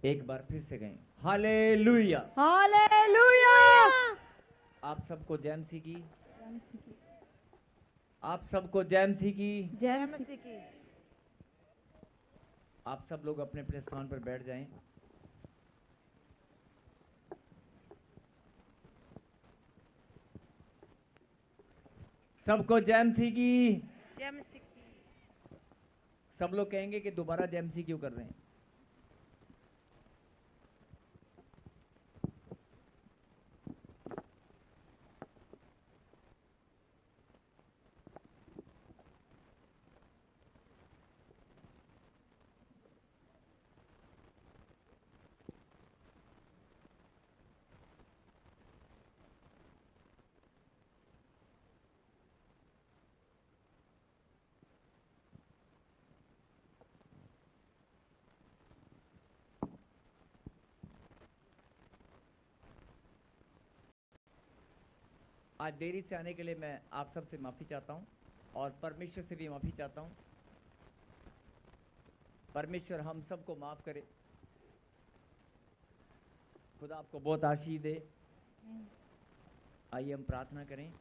एक बार फिर से गए हालेलुया। हालेलुया। आप सबको जय मसीह की। आप सबको जय मसीह की। जय मसीह की। आप सब लोग अपने अपने स्थान पर बैठ जाएं। सबको जय मसीह की। जय मसीह की। सब लोग कहेंगे कि दोबारा जय मसीह क्यों कर रहे हैं। आज देरी से आने के लिए मैं आप सबसे माफ़ी चाहता हूं और परमेश्वर से भी माफ़ी चाहता हूं। परमेश्वर हम सबको माफ़ करे। खुदा आपको बहुत आशीष दे। आइए हम प्रार्थना करें।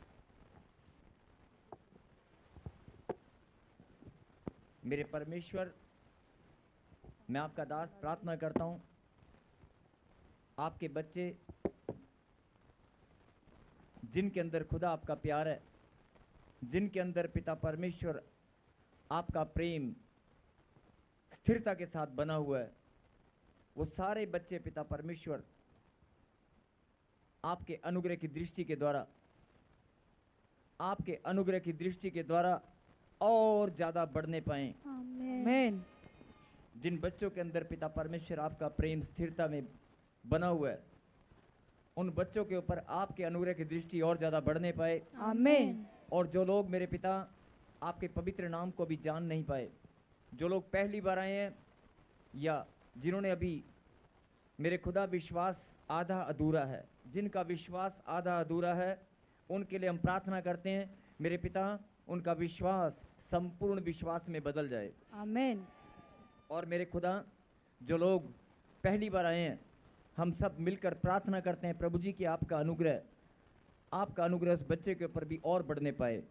मेरे परमेश्वर, मैं आपका दास प्रार्थना करता हूं, आपके बच्चे जिनके अंदर खुदा आपका प्यार है, जिनके अंदर पिता परमेश्वर आपका प्रेम स्थिरता के साथ बना हुआ है, वो सारे बच्चे पिता परमेश्वर आपके अनुग्रह की दृष्टि के द्वारा, आपके अनुग्रह की दृष्टि के द्वारा और ज्यादा बढ़ने पाएं। आमीन। जिन बच्चों के अंदर पिता परमेश्वर आपका प्रेम स्थिरता में बना हुआ है, उन बच्चों के ऊपर आपके अनुग्रह की दृष्टि और ज्यादा बढ़ने पाए। आमीन। और जो लोग मेरे पिता आपके पवित्र नाम को भी जान नहीं पाए, जो लोग पहली बार आए हैं या जिन्होंने अभी मेरे खुदा विश्वास आधा अधूरा है, जिनका विश्वास आधा अधूरा है, उनके लिए हम प्रार्थना करते हैं मेरे पिता उनका विश्वास संपूर्ण विश्वास में बदल जाए। आमीन। और मेरे खुदा जो लोग पहली बार आए हैं, हम सब मिलकर प्रार्थना करते हैं प्रभु जी कि आपका अनुग्रह उस बच्चे के ऊपर भी और बढ़ने पाए।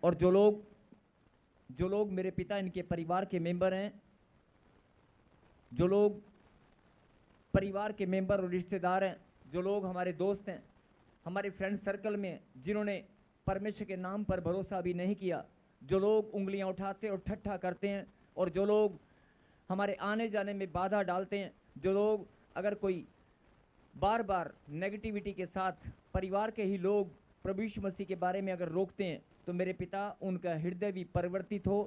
और जो लोग मेरे पिता इनके परिवार के मेंबर हैं, जो लोग परिवार के मेंबर और रिश्तेदार हैं, जो लोग हमारे दोस्त हैं, हमारे फ्रेंड सर्कल में जिन्होंने परमेश्वर के नाम पर भरोसा भी नहीं किया, जो लोग उंगलियां उठाते और ठट्ठा करते हैं, और जो लोग हमारे आने जाने में बाधा डालते हैं, जो लोग अगर कोई बार बार नेगेटिविटी के साथ परिवार के ही लोग प्रभु यीशु मसीह के बारे में अगर रोकते हैं, तो मेरे पिता उनका हृदय भी परिवर्तित हो।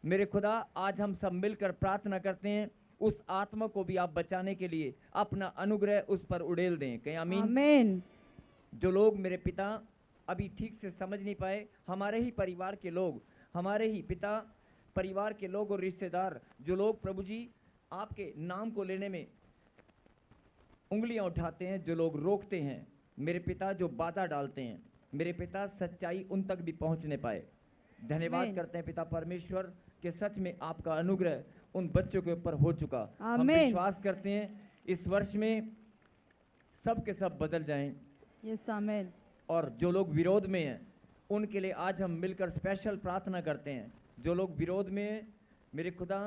मेरे खुदा आज हम सब मिलकर प्रार्थना करते हैं, उस आत्मा को भी आप बचाने के लिए अपना अनुग्रह उस पर उड़ेल दें। कहीं आमीन। आमीन। जो लोग मेरे पिता अभी ठीक से समझ नहीं पाए, हमारे ही परिवार के लोग, हमारे ही पिता परिवार के लोग और रिश्तेदार, जो लोग प्रभु जी आपके नाम को लेने में उंगलियां उठाते हैं, जो लोग रोकते हैं, मेरे पिता जो बाधा डालते हैं, मेरे पिता सच्चाई उन तक भी पहुंचने पाए। धन्यवाद आमीन। करते हैं पिता परमेश्वर कि सच में आपका अनुग्रह उन बच्चों के ऊपर हो चुका। हम आमीन। विश्वास करते हैं इस वर्ष में सब के सब बदल जाएं। यस आमीन। और जो लोग विरोध में हैं, उनके लिए आज हम मिलकर स्पेशल प्रार्थना करते हैं। जो लोग विरोध में हैं, मेरे खुदा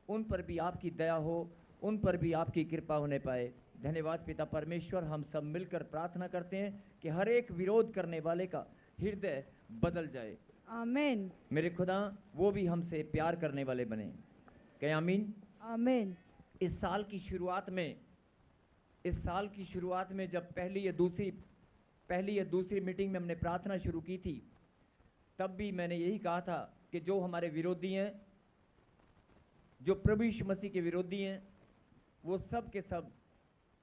उन पर भी आपकी दया हो, उन पर भी आपकी कृपा होने पाए। धन्यवाद पिता परमेश्वर। हम सब मिलकर प्रार्थना करते हैं कि हर एक विरोध करने वाले का हृदय बदल जाए। आमीन। मेरे खुदा वो भी हमसे प्यार करने वाले बने। क्या आमीन। आमीन। इस साल की शुरुआत में जब पहली या दूसरी मीटिंग में हमने प्रार्थना शुरू की थी, तब भी मैंने यही कहा था कि जो हमारे विरोधी हैं, जो प्रभु यीशु मसीह के विरोधी हैं, वो सब के सब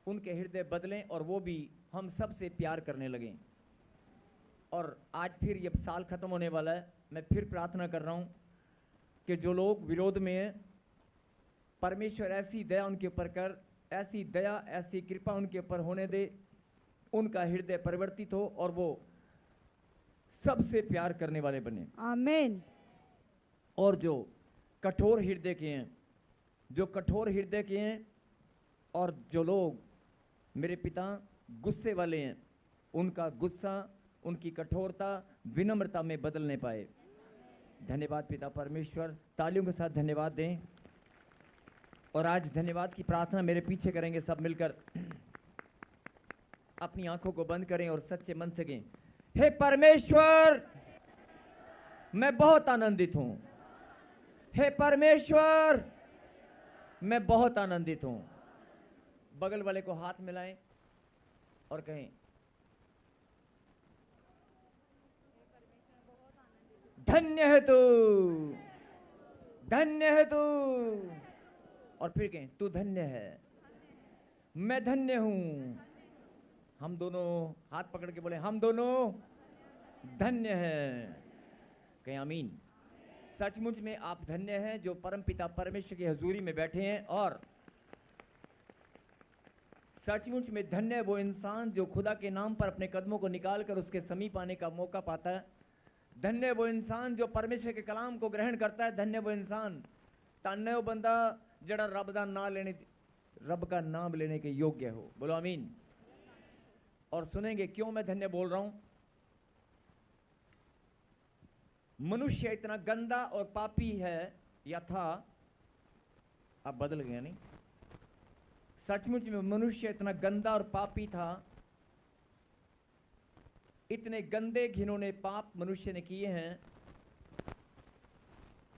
उनके हृदय बदलें और वो भी हम सब से प्यार करने लगें। और आज फिर जब साल खत्म होने वाला है, मैं फिर प्रार्थना कर रहा हूँ कि जो लोग विरोध में हैं, परमेश्वर ऐसी दया उनके ऊपर कर, ऐसी दया ऐसी कृपा उनके ऊपर होने दे, उनका हृदय परिवर्तित हो और वो सबसे प्यार करने वाले बने। आमीन। और जो कठोर हृदय के हैं, और जो लोग मेरे पिता गुस्से वाले हैं, उनका गुस्सा, उनकी कठोरता विनम्रता में बदलने पाए। धन्यवाद पिता परमेश्वर। तालियों के साथ धन्यवाद दें। और आज धन्यवाद की प्रार्थना मेरे पीछे करेंगे सब मिलकर। अपनी आंखों को बंद करें और सच्चे मन से कहें, हे परमेश्वर, मैं बहुत आनंदित हूं। हे परमेश्वर, मैं बहुत आनंदित हूं। बगल वाले को हाथ मिलाएं और कहें, धन्य है तू, धन्य है तू। और फिर कहें, तू धन्य है, मैं धन्य हूं। हम दोनों हाथ पकड़ के बोले, हम दोनों धन्य हैं। कहें आमीन। सचमुच में आप धन्य हैं जो परमपिता परमेश्वर की हजूरी में बैठे हैं। और सचमुच में धन्य है वो इंसान जो खुदा के नाम पर अपने कदमों को निकालकर उसके समीप आने का मौका पाता है। धन्य वो इंसान जो परमेश्वर के कलाम को ग्रहण करता है। धन्य वो इंसान, धन्य वो बंदा जड़ा रब का नाम लेने के योग्य हो। बोलो आमीन। और सुनेंगे क्यों मैं धन्य बोल रहा हूं। मनुष्य इतना गंदा और पापी है, या था, अब बदल गया नहीं। सचमुच में मनुष्य इतना गंदा और पापी था। इतने गंदे घिनौने पाप मनुष्य ने किए हैं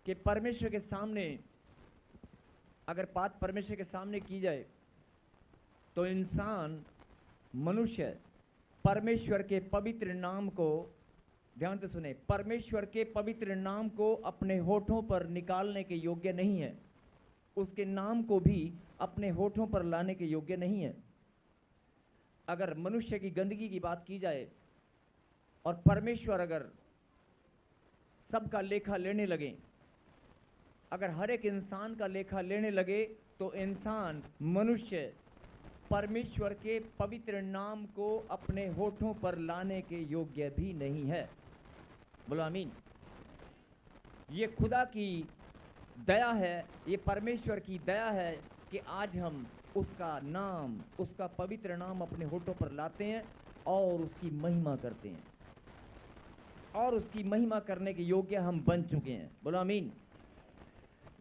कि परमेश्वर के सामने अगर बात परमेश्वर के सामने की जाए तो इंसान, मनुष्य परमेश्वर के पवित्र नाम को, ध्यान से सुने, परमेश्वर के पवित्र नाम को अपने होठों पर निकालने के योग्य नहीं है। उसके नाम को भी अपने होठों पर लाने के योग्य नहीं है। अगर मनुष्य की गंदगी की बात की जाए और परमेश्वर अगर सबका लेखा लेने लगे, अगर हर एक इंसान का लेखा लेने लगे, तो इंसान, मनुष्य परमेश्वर के पवित्र नाम को अपने होठों पर लाने के योग्य भी नहीं है। बोलो आमीन। ये खुदा की दया है, ये परमेश्वर की दया है कि आज हम उसका नाम, उसका पवित्र नाम अपने होठों पर लाते हैं और उसकी महिमा करते हैं, और उसकी महिमा करने के योग्य हम बन चुके हैं। बोलो आमीन।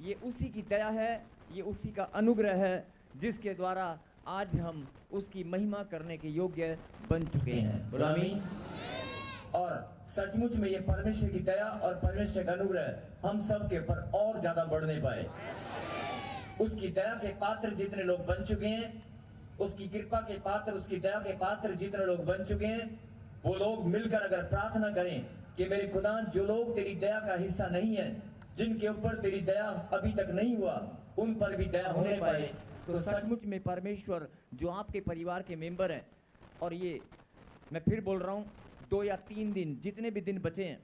ये उसी की दया है, ये उसी का अनुग्रह है जिसके द्वारा आज हम उसकी महिमा करने के योग्य बन चुके हैं। बोलो आमीन। और सचमुच में ये परमेश्वर की दया और परमेश्वर का अनुग्रह हम सब के ऊपर और ज्यादा बढ़ने पाए। उसकी दया के पात्र जितने लोग बन चुके हैं, उसकी कृपा के पात्र, उसकी दया के पात्र जितने लोग बन चुके हैं, वो लोग मिलकर अगर प्रार्थना करें कि मेरे खुदा, जो लोग तेरी दया का हिस्सा नहीं है, जिनके ऊपर तेरी दया अभी तक नहीं हुआ, उन पर भी दया होने पाए, तो सचमुच में परमेश्वर जो आपके परिवार के मेंबर हैं, और ये मैं फिर बोल रहा हूं, 2 या 3 दिन, जितने भी दिन बचे हैं,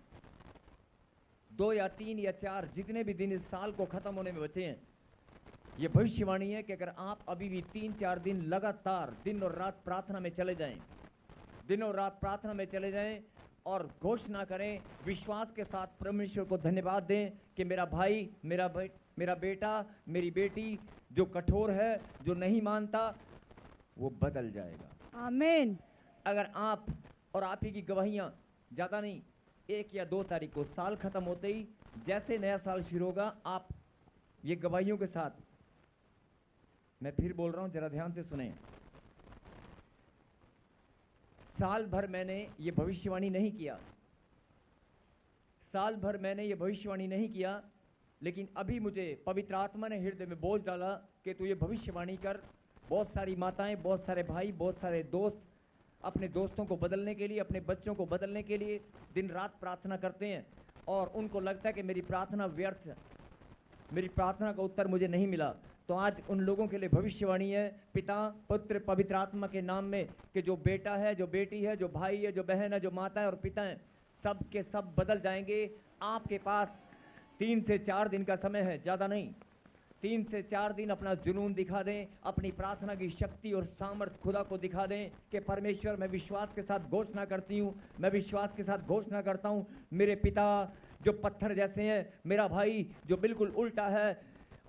2 या 3 या 4 जितने भी दिन इस साल को खत्म होने में बचे हैं, ये भविष्यवाणी है कि अगर आप अभी भी 3-4 दिन लगातार दिन और रात प्रार्थना में चले जाएं, दिन और रात प्रार्थना में चले जाएं और घोषणा करें, विश्वास के साथ परमेश्वर को धन्यवाद दें कि मेरा भाई, मेरा बेटा, मेरी बेटी जो कठोर है, जो नहीं मानता, वो बदल जाएगा। आमीन। अगर आप और आप ही की गवाहियां, ज़्यादा नहीं, 1 या 2 तारीख को साल खत्म होते ही जैसे नया साल शुरू होगा, आप ये गवाहियों के साथ, मैं फिर बोल रहा हूं, जरा ध्यान से सुने। साल भर मैंने ये भविष्यवाणी नहीं किया, साल भर मैंने ये भविष्यवाणी नहीं किया, लेकिन अभी मुझे पवित्र आत्मा ने हृदय में बोझ डाला कि तू ये भविष्यवाणी कर। बहुत सारी माताएं, बहुत सारे भाई, बहुत सारे दोस्त अपने दोस्तों को बदलने के लिए, अपने बच्चों को बदलने के लिए दिन रात प्रार्थना करते हैं, और उनको लगता है कि मेरी प्रार्थना व्यर्थ है, मेरी प्रार्थना का उत्तर मुझे नहीं मिला। तो आज उन लोगों के लिए भविष्यवाणी है, पिता, पुत्र, पवित्र आत्मा के नाम में, कि जो बेटा है, जो बेटी है, जो भाई है, जो बहन है, जो माता है और पिता है, सब के सब बदल जाएंगे। आपके पास 3 से 4 दिन का समय है, ज़्यादा नहीं। 3 से 4 दिन अपना जुनून दिखा दें, अपनी प्रार्थना की शक्ति और सामर्थ खुदा को दिखा दें कि परमेश्वर, मैं विश्वास के साथ घोषणा करती हूँ, मैं विश्वास के साथ घोषणा करता हूँ, मेरे पिता जो पत्थर जैसे हैं, मेरा भाई जो बिल्कुल उल्टा है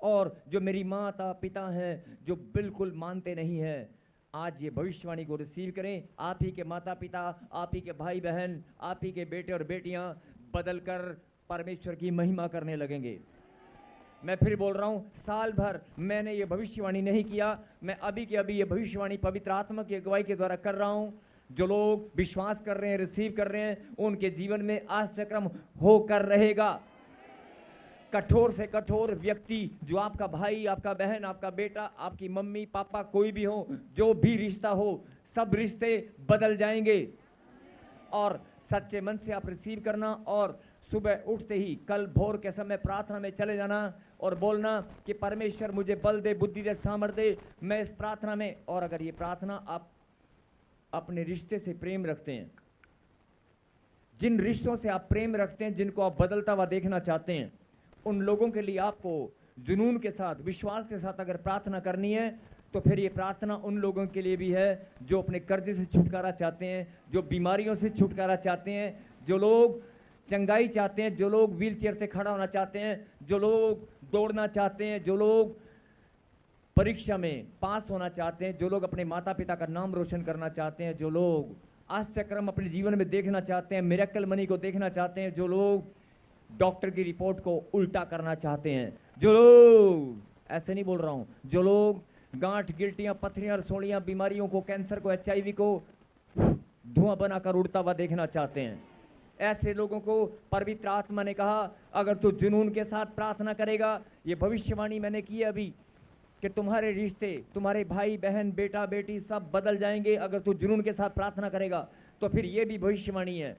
और जो मेरी माता पिता हैं जो बिल्कुल मानते नहीं हैं, आज ये भविष्यवाणी को रिसीव करें। आप ही के माता पिता, आप ही के भाई बहन, आप ही के बेटे और बेटियां बदलकर परमेश्वर की महिमा करने लगेंगे। मैं फिर बोल रहा हूँ, साल भर मैंने ये भविष्यवाणी नहीं किया, मैं अभी के अभी ये भविष्यवाणी पवित्र आत्मा की अगुवाई के द्वारा कर रहा हूँ। जो लोग विश्वास कर रहे हैं, रिसीव कर रहे हैं, उनके जीवन में आश्चर्यक्रम होकर रहेगा। कठोर से कठोर व्यक्ति, जो आपका भाई, आपका बहन, आपका बेटा, आपकी मम्मी पापा, कोई भी हो, जो भी रिश्ता हो, सब रिश्ते बदल जाएंगे। और सच्चे मन से आप रिसीव करना और सुबह उठते ही कल भोर के समय प्रार्थना में चले जाना और बोलना कि परमेश्वर मुझे बल दे, बुद्धि दे, सामर्थ्य दे, मैं इस प्रार्थना में। और अगर ये प्रार्थना आप अपने रिश्ते से प्रेम रखते हैं, जिन रिश्तों से आप प्रेम रखते हैं, जिनको आप बदलता हुआ देखना चाहते हैं, उन लोगों के लिए आपको जुनून के साथ, विश्वास के साथ अगर प्रार्थना करनी है, तो फिर ये प्रार्थना उन लोगों के लिए भी है जो अपने कर्जे से छुटकारा चाहते हैं, जो बीमारियों से छुटकारा चाहते हैं, जो लोग चंगाई चाहते हैं, जो लोग व्हीलचेयर से खड़ा होना चाहते हैं, जो लोग दौड़ना चाहते हैं, जो लोग परीक्षा में पास होना चाहते हैं, जो लोग अपने माता पिता का नाम रोशन करना चाहते हैं, जो लोग आश्चर्यक्रम अपने जीवन में देखना चाहते हैं, मिरेकल मनी को देखना चाहते हैं, जो लोग डॉक्टर की रिपोर्ट को उल्टा करना चाहते हैं, जो लोग, ऐसे नहीं बोल रहा हूं, जो लोग गांठ, गिल्टियां, पथरियां, रसोड़ियां, बीमारियों को, कैंसर को, HIV को धुआं बनाकर उड़ता हुआ देखना चाहते हैं, ऐसे लोगों को पवित्र आत्मा ने कहा, अगर तू जुनून के साथ प्रार्थना करेगा, ये भविष्यवाणी मैंने की है अभी कि तुम्हारे रिश्ते, तुम्हारे भाई बहन, बेटा बेटी सब बदल जाएंगे अगर तू जुनून के साथ प्रार्थना करेगा। तो फिर ये भी भविष्यवाणी है,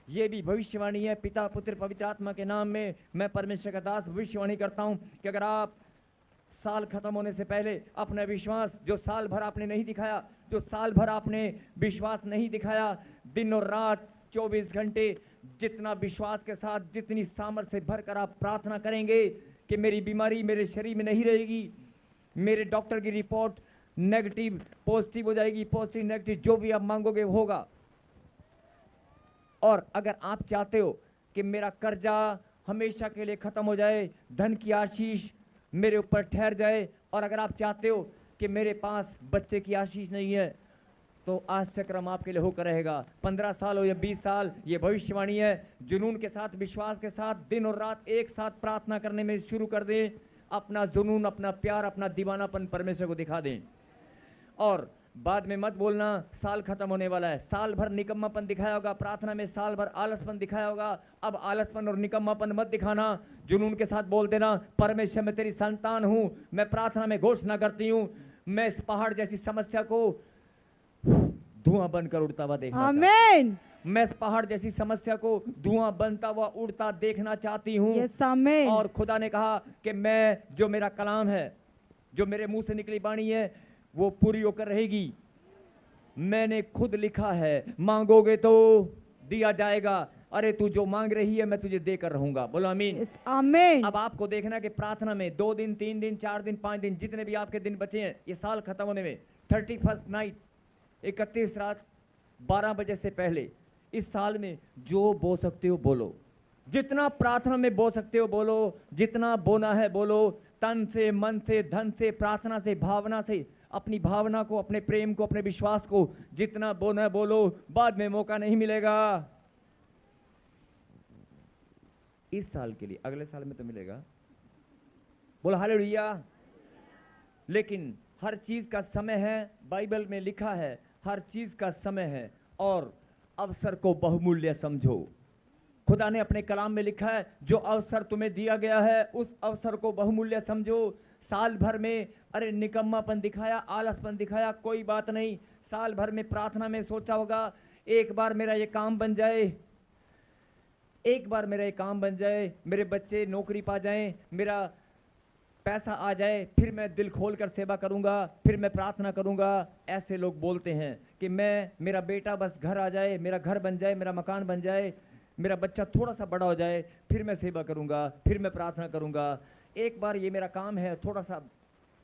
ये भी भविष्यवाणी है। पिता पुत्र पवित्र आत्मा के नाम में मैं परमेश्वर का दास भविष्यवाणी करता हूं कि अगर आप साल खत्म होने से पहले अपना विश्वास, जो साल भर आपने नहीं दिखाया, जो साल भर आपने विश्वास नहीं दिखाया, दिन और रात 24 घंटे जितना विश्वास के साथ, जितनी सामर्थ्य से भरकर आप प्रार्थना करेंगे कि मेरी बीमारी मेरे शरीर में नहीं रहेगी, मेरे डॉक्टर की रिपोर्ट नेगेटिव पॉजिटिव हो जाएगी, पॉजिटिव नेगेटिव जो भी आप मांगोगे होगा। और अगर आप चाहते हो कि मेरा कर्जा हमेशा के लिए खत्म हो जाए, धन की आशीष मेरे ऊपर ठहर जाए, और अगर आप चाहते हो कि मेरे पास बच्चे की आशीष नहीं है, तो आश्चर्यक्रम आपके लिए होकर रहेगा। 15 साल हो या 20 साल, ये भविष्यवाणी है। जुनून के साथ, विश्वास के साथ दिन और रात एक साथ प्रार्थना करने में शुरू कर दें। अपना जुनून, अपना प्यार, अपना दीवानापन परमेश्वर को दिखा दें। और बाद में मत बोलना साल खत्म होने वाला है, साल भर निकम्मापन दिखाया होगा, प्रार्थना में साल भर आलसपन दिखाया होगा, अब आलसपन और निकम्मापन मत दिखाना। जुनून के साथ बोल देना, परमेश्वर मैं तेरी संतान हूं, मैं प्रार्थना में घोषणा करती हूं, मैं इस पहाड़ जैसी समस्या को धुआं बनकर उड़ता हुआ देखना आमीन। मैं इस पहाड़ जैसी समस्या को धुआं बनता हुआ उड़ता देखना चाहती हूँ। यस आमीन। और खुदा ने कहा कि मैं, जो मेरा कलाम है, जो मेरे मुंह से निकली वाणी है, वो पूरी होकर रहेगी। मैंने खुद लिखा है, मांगोगे तो दिया जाएगा, अरे तू जो मांग रही है मैं तुझे देकर रहूंगा। बोलो आमीन। यस आमीन। अब आपको देखना कि प्रार्थना में 2 दिन, 3 दिन, 4 दिन, 5 दिन, जितने भी आपके दिन बचे हैं ये साल खत्म होने में, 31st नाइट, 31 रात 12 बजे से पहले, इस साल में जो बो सकते हो बोलो, जितना प्रार्थना में बो सकते हो बोलो, जितना बोना है बोलो, तन से, मन से, धन से, प्रार्थना से, भावना से, अपनी भावना को, अपने प्रेम को, अपने विश्वास को जितना बोना है बोलो। बाद में मौका नहीं मिलेगा इस साल के लिए, अगले साल में तो मिलेगा। बोलो हालेलुया। लेकिन हर चीज का समय है, बाइबल में लिखा है हर चीज का समय है, और अवसर को बहुमूल्य समझो। खुदा ने अपने कलाम में लिखा है, जो अवसर तुम्हें दिया गया है उस अवसर को बहुमूल्य समझो। साल भर में अरे निकम्मापन दिखाया, आलसपन दिखाया, कोई बात नहीं। साल भर में प्रार्थना में सोचा होगा, एक बार मेरा ये काम बन जाए, एक बार मेरा ये काम बन जाए, मेरे बच्चे नौकरी पा जाएं, मेरा पैसा आ जाए, फिर मैं दिल खोल कर सेवा करूंगा, फिर मैं प्रार्थना करूंगा। ऐसे लोग बोलते हैं कि मेरा बेटा बस घर आ जाए, मेरा घर बन जाए, मेरा मकान बन जाए, मेरा बच्चा थोड़ा सा बड़ा हो जाए, फिर मैं सेवा करूंगा, फिर मैं प्रार्थना करूंगा। एक बार ये मेरा काम है, थोड़ा सा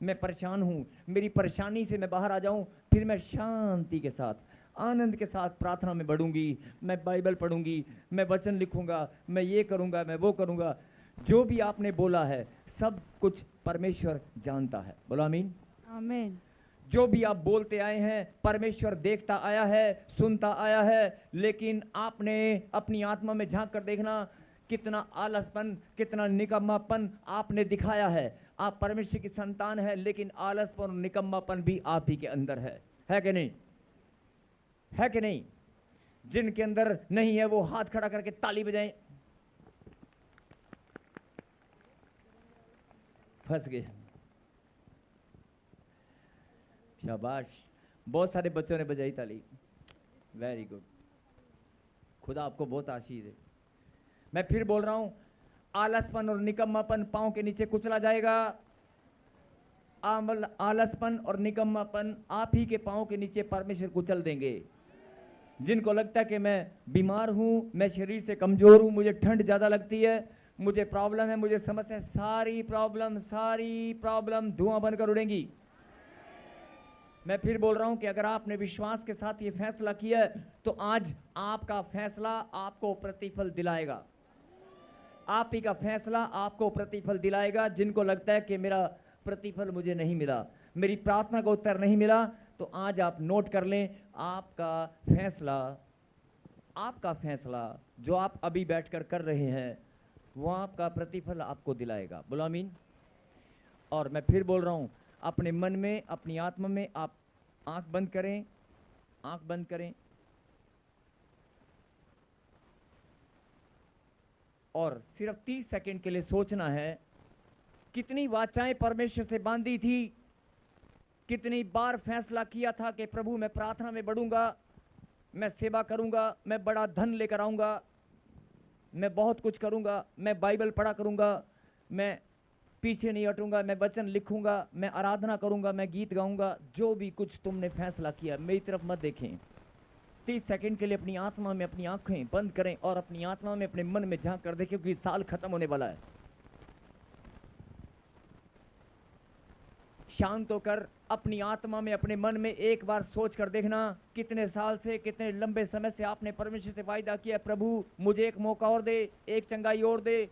मैं परेशान हूँ, मेरी परेशानी से मैं बाहर आ जाऊं, फिर मैं शांति के साथ, आनंद के साथ प्रार्थना में बढ़ूंगी, मैं बाइबल पढ़ूंगी, मैं वचन लिखूंगा, मैं ये करूंगा, मैं वो करूंगा। जो भी आपने बोला है सब कुछ परमेश्वर जानता है। बोलो आमीन। आमीन। जो भी आप बोलते आए हैं परमेश्वर देखता आया है, सुनता आया है, लेकिन आपने अपनी आत्मा में झांक कर देखना कितना आलसपन, कितना निकम्मापन आपने दिखाया है। आप परमेश्वर की संतान है, लेकिन आलसपन और निकम्मापन भी आप ही के अंदर है कि नहीं? है कि नहीं? जिनके अंदर नहीं है वो हाथ खड़ा करके ताली बजाएं। फंस गए। शाबाश, बहुत सारे बच्चों ने बजाई ताली। वेरी गुड, खुदा आपको बहुत आशीष है। मैं फिर बोल रहा हूं, आलसपन और निकम्मापन पांव के नीचे कुचला जाएगा। आलसपन और निकम्मापन आप ही के पांव के नीचे परमेश्वर कुचल देंगे। जिनको लगता है कि मैं बीमार हूं, मैं शरीर से कमजोर हूं, मुझे ठंड ज्यादा लगती है, मुझे प्रॉब्लम है, मुझे समस्या, सारी प्रॉब्लम धुआं बनकर उड़ेंगी। मैं फिर बोल रहा हूं कि अगर आपने विश्वास के साथ ये फैसला किया तो आज आपका फैसला आपको प्रतिफल दिलाएगा। आप ही का फैसला आपको प्रतिफल दिलाएगा। जिनको लगता है कि मेरा प्रतिफल मुझे नहीं मिला, मेरी प्रार्थना का उत्तर नहीं मिला, तो आज आप नोट कर लें, आपका फैसला जो आप अभी बैठकर कर रहे हैं वो आपका प्रतिफल आपको दिलाएगा। बोलो आमीन। और मैं फिर बोल रहा हूं, अपने मन में, अपनी आत्मा में आप आंख बंद करें, आंख बंद करें और सिर्फ 30 सेकंड के लिए सोचना है कितनी वाचाएं परमेश्वर से बांधी थी, कितनी बार फैसला किया था कि प्रभु मैं प्रार्थना में बढ़ूंगा, मैं सेवा करूंगा, मैं बड़ा धन लेकर आऊंगा, मैं बहुत कुछ करूंगा, मैं बाइबल पढ़ा करूंगा, मैं पीछे नहीं हटूंगा, मैं वचन लिखूंगा, मैं आराधना करूंगा, मैं गीत गाऊंगा। जो भी कुछ तुमने फैसला किया, मेरी तरफ मत देखें। 30 सेकंड के लिए अपनी आत्मा में अपनी आंखें बंद करें और अपनी आत्मा में, अपने मन में झांक कर देखें, क्योंकि साल खत्म होने वाला है। शांत होकर अपनी आत्मा में, अपने मन में एक बार सोच कर देखना, कितने साल से, कितने लंबे समय से आपने परमेश्वर से वायदा किया, प्रभु मुझे एक मौका और दे, एक चंगाई और दे।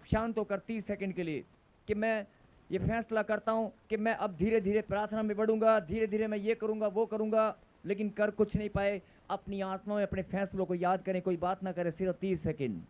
शांत होकर 30 सेकंड के लिए कि मैं ये फैसला करता हूं कि मैं अब धीरे धीरे प्रार्थना में बढ़ूंगा, धीरे धीरे मैं ये करूंगा, वो करूंगा, लेकिन कर कुछ नहीं पाए। अपनी आत्मा में अपने फैसलों को याद करें, कोई बात ना करें, सिर्फ 30 सेकंड।